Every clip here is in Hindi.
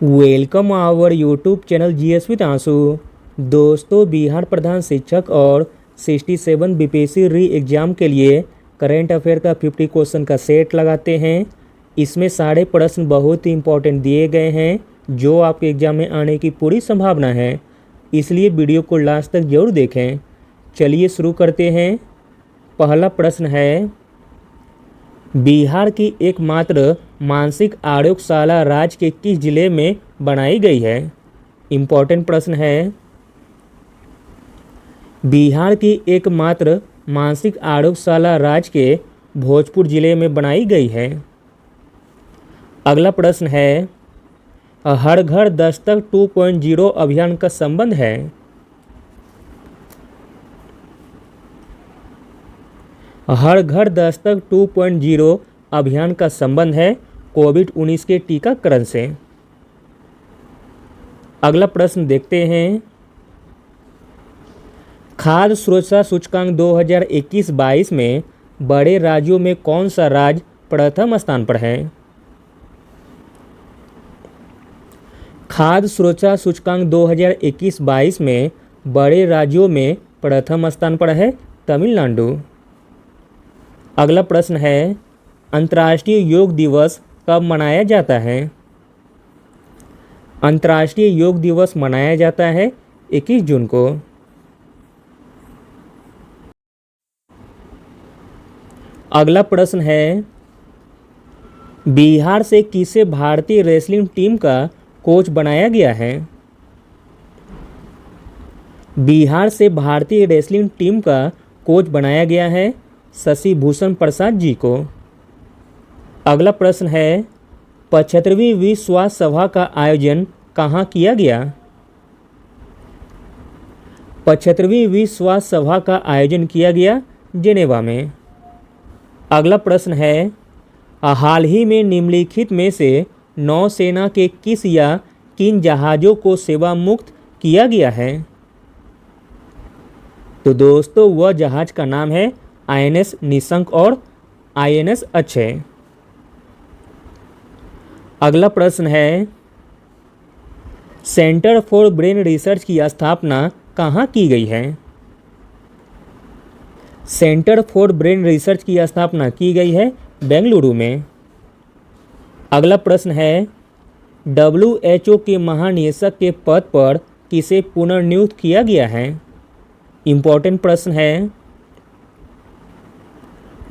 Welcome our YouTube channel GS with आंसू। दोस्तों, बिहार प्रधान शिक्षक और 67 बीपीएससी री एग्ज़ाम के लिए करेंट अफेयर का 50 क्वेश्चन का सेट लगाते हैं। इसमें सारे प्रश्न बहुत ही इंपॉर्टेंट दिए गए हैं जो आपके एग्ज़ाम में आने की पूरी संभावना है, इसलिए वीडियो को लास्ट तक जरूर देखें। चलिए शुरू करते हैं। पहला प्रश्न है, बिहार की एकमात्र मानसिक आरोग्यशाला राज्य के किस जिले में बनाई गई है? इम्पोर्टेंट प्रश्न है। बिहार की एकमात्र मानसिक आरोग्यशाला राज्य के भोजपुर जिले में बनाई गई है। अगला प्रश्न है, हर घर दस्तक 2.0 अभियान का संबंध है? हर घर दस्तक 2.0 अभियान का संबंध है कोविड-19 के टीकाकरण से। अगला प्रश्न देखते हैं, खाद्य सुरक्षा सूचकांक 2021-22 में बड़े राज्यों में कौन सा राज्य प्रथम स्थान पर है? खाद्य सुरक्षा सूचकांक 2021-22 में बड़े राज्यों में प्रथम स्थान पर है तमिलनाडु। अगला प्रश्न है, अंतर्राष्ट्रीय योग दिवस कब मनाया जाता है? अंतर्राष्ट्रीय योग दिवस मनाया जाता है 21 जून को। अगला प्रश्न है, बिहार से किसे भारतीय रेसलिंग टीम का कोच बनाया गया है? बिहार से भारतीय रेसलिंग टीम का कोच बनाया गया है शशि भूषण प्रसाद जी को। अगला प्रश्न है, 75वीं विश्व स्वास्थ्य सभा का आयोजन कहाँ किया गया? 75वीं विश्व स्वास्थ्य सभा का आयोजन किया गया जेनेवा में। अगला प्रश्न है, हाल ही में निम्नलिखित में से नौसेना के किस या किन जहाज़ों को सेवा मुक्त किया गया है? तो दोस्तों, वह जहाज़ का नाम है INS निशंक और INS अक्षय। अगला प्रश्न है, सेंटर फॉर ब्रेन रिसर्च की स्थापना कहाँ की गई है? सेंटर फॉर ब्रेन रिसर्च की स्थापना की गई है बेंगलुरु में। अगला प्रश्न है, WHO के महानिदेशक के पद पर किसे पुनर्नियुक्त किया गया है? इम्पोर्टेंट प्रश्न है।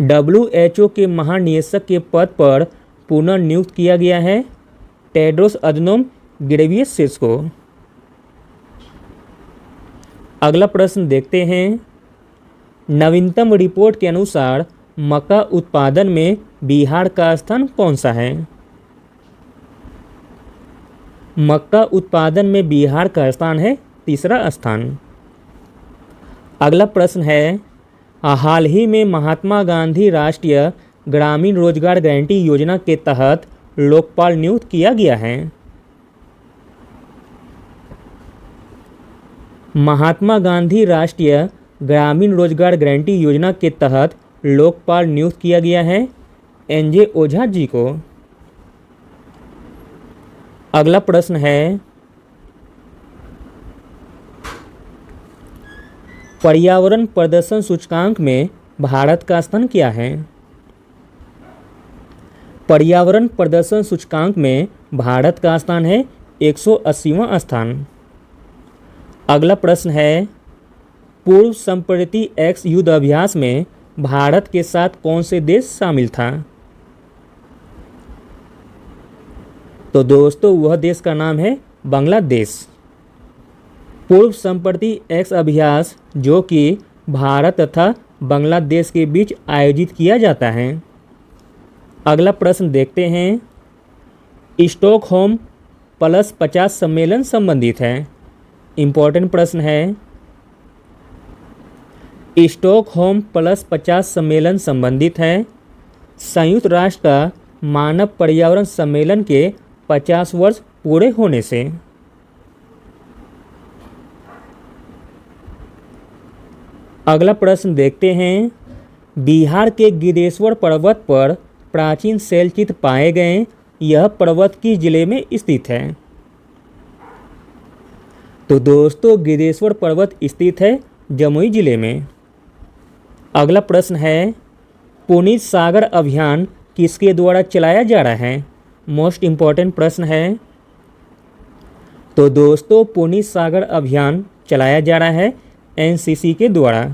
WHO के महानिदेशक के पद पर पुनर्नियुक्त किया गया है टेड्रोस अधनोम घेब्रेयेसस को। अगला प्रश्न देखते हैं, नवीनतम रिपोर्ट के अनुसार मक्का उत्पादन में बिहार का स्थान कौन सा है? मक्का उत्पादन में बिहार का स्थान है तीसरा स्थान। अगला प्रश्न है, हाल ही में महात्मा गांधी राष्ट्रीय ग्रामीण रोजगार गारंटी योजना के तहत लोकपाल नियुक्त किया गया है? महात्मा गांधी राष्ट्रीय ग्रामीण रोजगार गारंटी योजना के तहत लोकपाल नियुक्त किया गया है NJ ओझा जी को। अगला प्रश्न है, पर्यावरण प्रदर्शन सूचकांक में भारत का स्थान क्या है? पर्यावरण प्रदर्शन सूचकांक में भारत का स्थान है 180वां स्थान। अगला प्रश्न है, पूर्व संप्रति एक्स युद्ध अभ्यास में भारत के साथ कौन से देश शामिल था? तो दोस्तों, वह देश का नाम है बांग्लादेश। पूर्व संप्रति एक्स अभ्यास जो कि भारत तथा बांग्लादेश के बीच आयोजित किया जाता है। अगला प्रश्न देखते हैं, स्टॉकहोम प्लस 50 सम्मेलन संबंधित है। इम्पोर्टेंट प्रश्न है। स्टॉकहोम प्लस 50 सम्मेलन संबंधित है संयुक्त राष्ट्र का मानव पर्यावरण सम्मेलन के 50 वर्ष पूरे होने से। अगला प्रश्न देखते हैं, बिहार के गिद्धेश्वर पर्वत पर प्राचीन शैलचित्र पाए गए। यह पर्वत किस जिले में स्थित है? तो दोस्तों गिद्धेश्वर पर्वत स्थित है जमुई जिले में। अगला प्रश्न है पुनीत सागर अभियान किसके द्वारा चलाया जा रहा है? मोस्ट इम्पॉर्टेंट प्रश्न है। तो दोस्तों पुनीत सागर अभियान चलाया जा रहा है एनसीसी के द्वारा।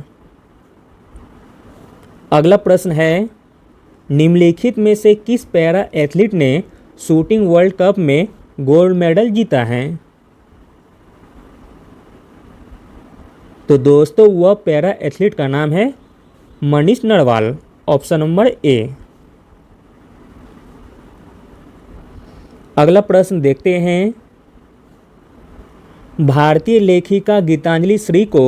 अगला प्रश्न है निम्नलिखित में से किस पैरा एथलीट ने शूटिंग वर्ल्ड कप में गोल्ड मेडल जीता है? तो दोस्तों वह पैरा एथलीट का नाम है Manish Narwal. Option number A. अगला प्रश्न देखते हैं भारतीय लेखिका गीतांजलि श्री को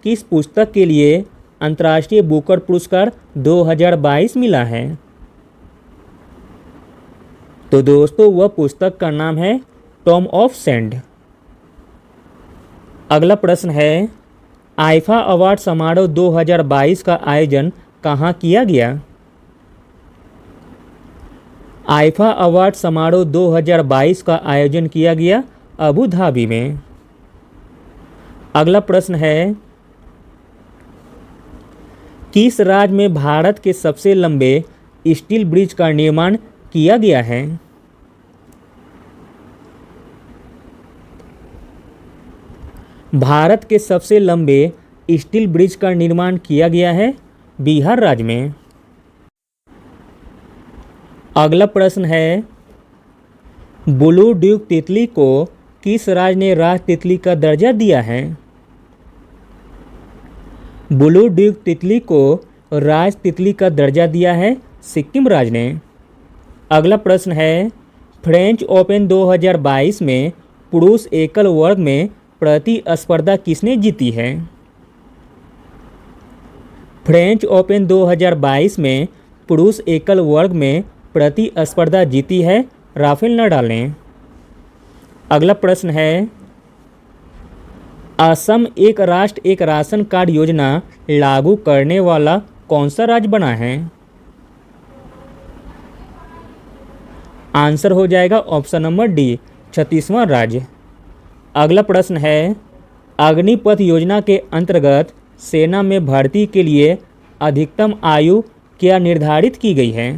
किस पुस्तक के लिए अंतर्राष्ट्रीय बुकर पुरस्कार 2022 मिला है? तो दोस्तों वह पुस्तक का नाम है टॉम ऑफ सेंड। अगला प्रश्न है आईफा अवार्ड समारोह 2022 का आयोजन कहाँ किया गया? आईफा अवार्ड समारोह 2022 का आयोजन किया गया अबू धाबी में। अगला प्रश्न है किस राज्य में भारत के सबसे लंबे स्टील ब्रिज का निर्माण किया गया है? भारत के सबसे लंबे स्टील ब्रिज का निर्माण किया गया है बिहार राज्य में। अगला प्रश्न है ब्लू ड्यूक तितली को किस राज्य ने राज तितली का दर्जा दिया है? ब्लू ड्यूक तितली को राज तितली का दर्जा दिया है सिक्किम राज्य ने। अगला प्रश्न है फ्रेंच ओपन 2022 में पुरुष एकल वर्ग में प्रतिस्पर्धा किसने जीती है? फ्रेंच ओपन 2022 में पुरुष एकल वर्ग में प्रतिस्पर्धा जीती है राफेल नडाल ने। अगला प्रश्न है असम एक राष्ट्र एक राशन कार्ड योजना लागू करने वाला कौन सा राज्य बना है? आंसर हो जाएगा ऑप्शन नंबर डी छत्तीसवां राज्य। अगला प्रश्न है अग्निपथ योजना के अंतर्गत सेना में भर्ती के लिए अधिकतम आयु क्या निर्धारित की गई है?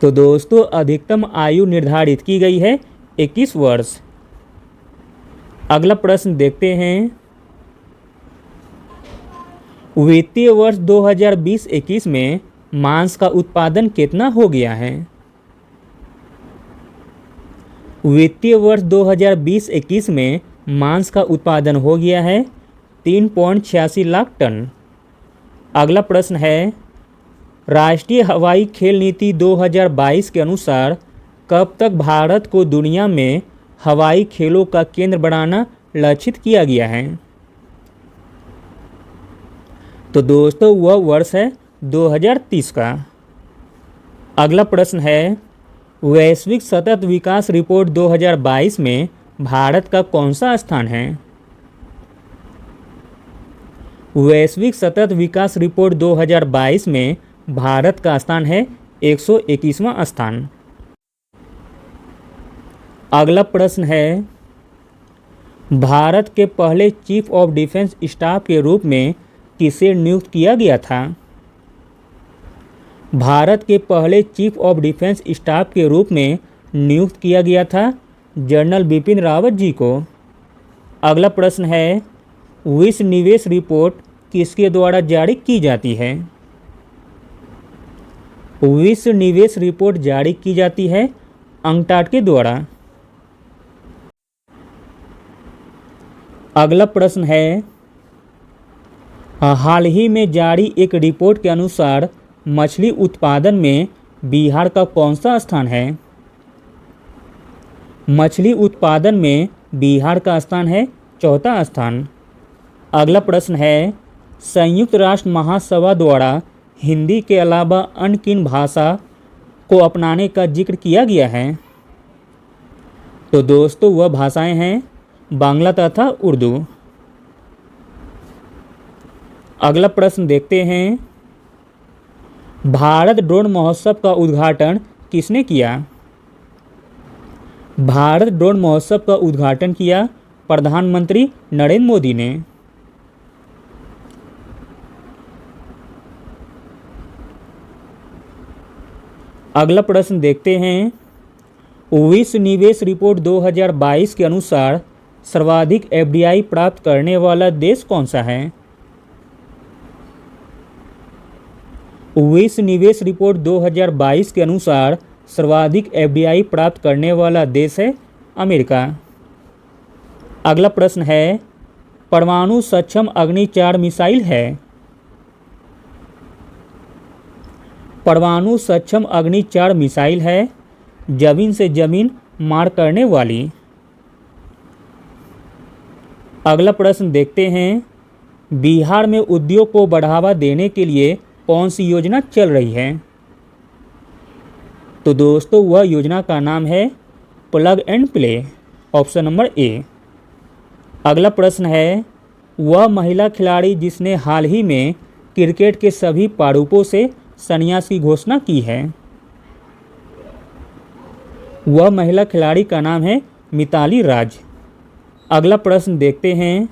तो दोस्तों अधिकतम आयु निर्धारित की गई है 21 वर्ष। अगला प्रश्न देखते हैं वित्तीय वर्ष 2020-21 में मांस का उत्पादन कितना हो गया है? वित्तीय वर्ष 2020-21 में मांस का उत्पादन हो गया है 3.86 लाख टन। अगला प्रश्न है राष्ट्रीय हवाई खेल नीति 2022 के अनुसार कब तक भारत को दुनिया में हवाई खेलों का केंद्र बनाना लक्षित किया गया है? तो दोस्तों वह वर्ष है 2030 का। अगला प्रश्न है वैश्विक सतत विकास रिपोर्ट 2022 में भारत का कौन सा स्थान है? वैश्विक सतत विकास रिपोर्ट 2022 में भारत का स्थान है 121वां स्थान। अगला प्रश्न है भारत के पहले चीफ ऑफ डिफेंस स्टाफ के रूप में किसे नियुक्त किया गया था? भारत के पहले चीफ ऑफ डिफेंस स्टाफ के रूप में नियुक्त किया गया था जनरल बिपिन रावत जी को। अगला प्रश्न है विश्व निवेश रिपोर्ट किसके द्वारा जारी की जाती है? विश्व निवेश रिपोर्ट जारी की जाती है अंकटाड के द्वारा। अगला प्रश्न है हाल ही में जारी एक रिपोर्ट के अनुसार मछली उत्पादन में बिहार का कौन सा स्थान है? मछली उत्पादन में बिहार का स्थान है चौथा स्थान। अगला प्रश्न है संयुक्त राष्ट्र महासभा द्वारा हिंदी के अलावा अन्य किन भाषा को अपनाने का जिक्र किया गया है? तो दोस्तों वह भाषाएं हैं बांग्ला तथा उर्दू। अगला प्रश्न देखते हैं भारत ड्रोन महोत्सव का उद्घाटन किसने किया? भारत ड्रोन महोत्सव का उद्घाटन किया प्रधानमंत्री नरेंद्र मोदी ने। अगला प्रश्न देखते हैं, विश्व निवेश रिपोर्ट 2022 के अनुसार सर्वाधिक एफडीआई प्राप्त करने वाला देश कौन सा है? विश्व निवेश रिपोर्ट 2022 के अनुसार सर्वाधिक एफडीआई प्राप्त करने वाला देश है अमेरिका। अगला प्रश्न है, परमाणु सक्षम अग्नि 4 मिसाइल है। परमाणु सक्षम अग्नि 4 मिसाइल है, जमीन से जमीन मार करने वाली। अगला प्रश्न देखते हैं, बिहार में उद्योग को बढ़ावा देने के लिए कौन सी योजना चल रही है? तो दोस्तों वह योजना का नाम है plug and play, option number A. अगला प्रश्न है, वह महिला खिलाड़ी जिसने हाल ही में क्रिकेट के सभी प्रारूपों से संन्यास की घोषणा की है। वह महिला खिलाड़ी का नाम है मिताली राज। अगला प्रश्न देखते हैं,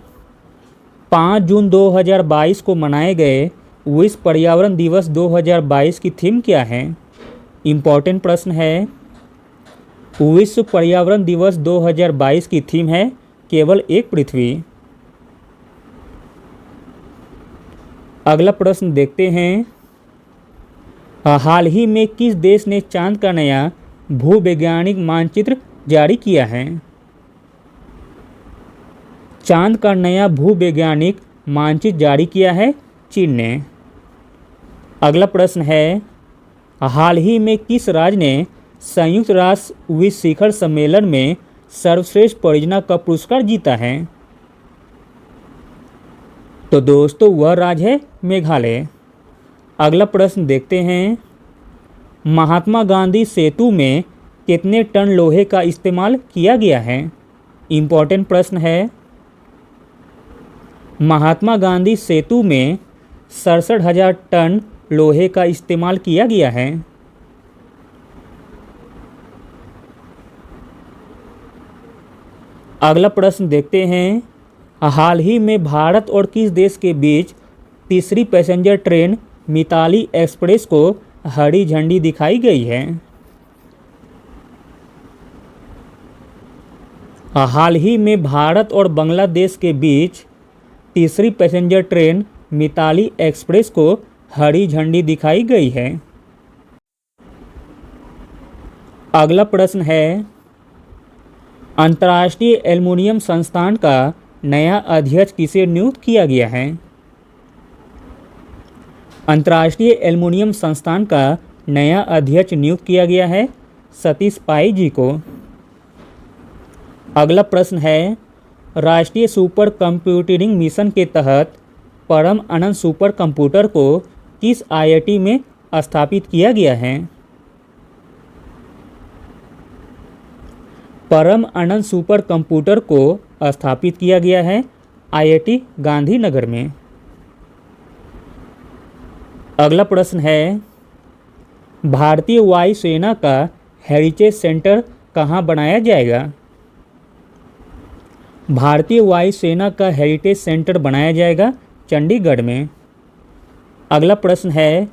5 जून 2022 को मनाए गए विश्व पर्यावरण दिवस 2022 की थीम क्या है? इम्पॉर्टेंट प्रश्न है। विश्व पर्यावरण दिवस 2022 की थीम है केवल एक पृथ्वी। अगला प्रश्न देखते हैं, हाल ही में किस देश ने चांद का नया भूवैज्ञानिक मानचित्र जारी किया है? चांद का नया भूवैज्ञानिक मानचित्र जारी किया है चीन ने। अगला प्रश्न है, हाल ही में किस राज्य ने संयुक्त राष्ट्र विश्व शिखर सम्मेलन में सर्वश्रेष्ठ परियोजना का पुरस्कार जीता है? तो दोस्तों वह राज्य है मेघालय। अगला प्रश्न देखते हैं, महात्मा गांधी सेतु में कितने टन लोहे का इस्तेमाल किया गया है? इम्पॉर्टेंट प्रश्न है। महात्मा गांधी सेतु में 67,000 टन लोहे का इस्तेमाल किया गया है। अगला प्रश्न देखते हैं, हाल ही में भारत और किस देश के बीच तीसरी पैसेंजर ट्रेन मिताली एक्सप्रेस को हरी झंडी दिखाई गई है? हाल ही में भारत और बांग्लादेश के बीच तीसरी पैसेंजर ट्रेन मिताली एक्सप्रेस को हरी झंडी दिखाई गई है। अगला प्रश्न है, अंतर्राष्ट्रीय एल्युमिनियम संस्थान का नया अध्यक्ष किसे नियुक्त किया गया है? अंतर्राष्ट्रीय एल्युमिनियम संस्थान का नया अध्यक्ष नियुक्त किया गया है सतीश पाई जी को। अगला प्रश्न है, राष्ट्रीय सुपर कंप्यूटिंग मिशन के तहत परम अनंत सुपर कंप्यूटर को किस आईआईटी में स्थापित किया गया है? परम अनंत सुपर कंप्यूटर को स्थापित किया गया है आईआईटी गांधीनगर में। अगला प्रश्न है, भारतीय वायुसेना का हेरिटेज सेंटर कहाँ बनाया जाएगा? भारतीय वायुसेना का हेरिटेज सेंटर बनाया जाएगा चंडीगढ़ में। अगला प्रश्न है,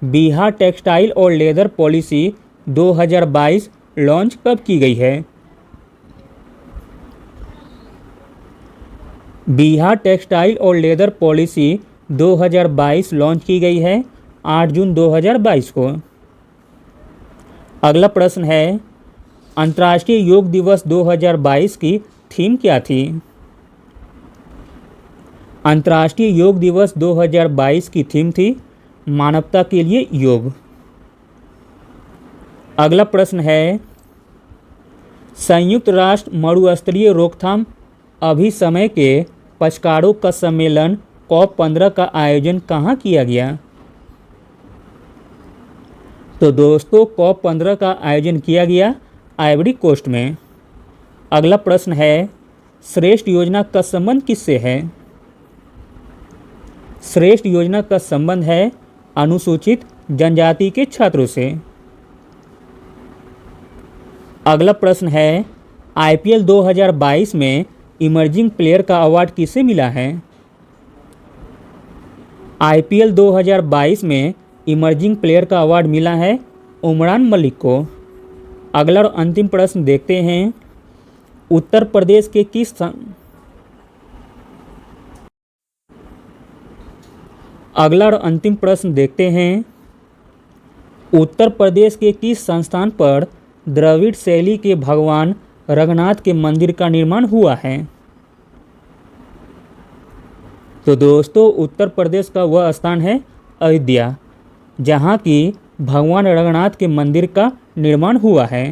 बिहार टेक्सटाइल और लेदर पॉलिसी 2022 लॉन्च कब की गई है? बिहार टेक्सटाइल और लेदर पॉलिसी 2022 लॉन्च की गई है 8 जून 2022 को। अगला प्रश्न है, अंतर्राष्ट्रीय योग दिवस 2022 की थीम क्या थी? अंतर्राष्ट्रीय योग दिवस 2022 की थीम थी मानवता के लिए योग। अगला प्रश्न है, संयुक्त राष्ट्र मरुस्थलीय रोकथाम अभिसमय के पक्षकारों का सम्मेलन COP15 का आयोजन कहाँ किया गया? तो दोस्तों COP15 का आयोजन किया गया आइवरी कोस्ट में। अगला प्रश्न है, श्रेष्ठ योजना का संबंध किससे है? श्रेष्ठ योजना का संबंध है अनुसूचित जनजाति के छात्रों से। अगला प्रश्न है आईपीएल 2022 में इमर्जिंग प्लेयर का अवार्ड किसे मिला है? आईपीएल 2022 में इमर्जिंग प्लेयर का अवार्ड मिला है उमरान मलिक को। अगला और अंतिम प्रश्न देखते हैं उत्तर प्रदेश के किस अगला और अंतिम प्रश्न देखते हैं उत्तर प्रदेश के किस संस्थान पर द्रविड़ शैली के भगवान रघुनाथ के मंदिर का निर्माण हुआ है? तो दोस्तों उत्तर प्रदेश का वह स्थान है अयोध्या, जहाँ की भगवान रघुनाथ के मंदिर का निर्माण हुआ है।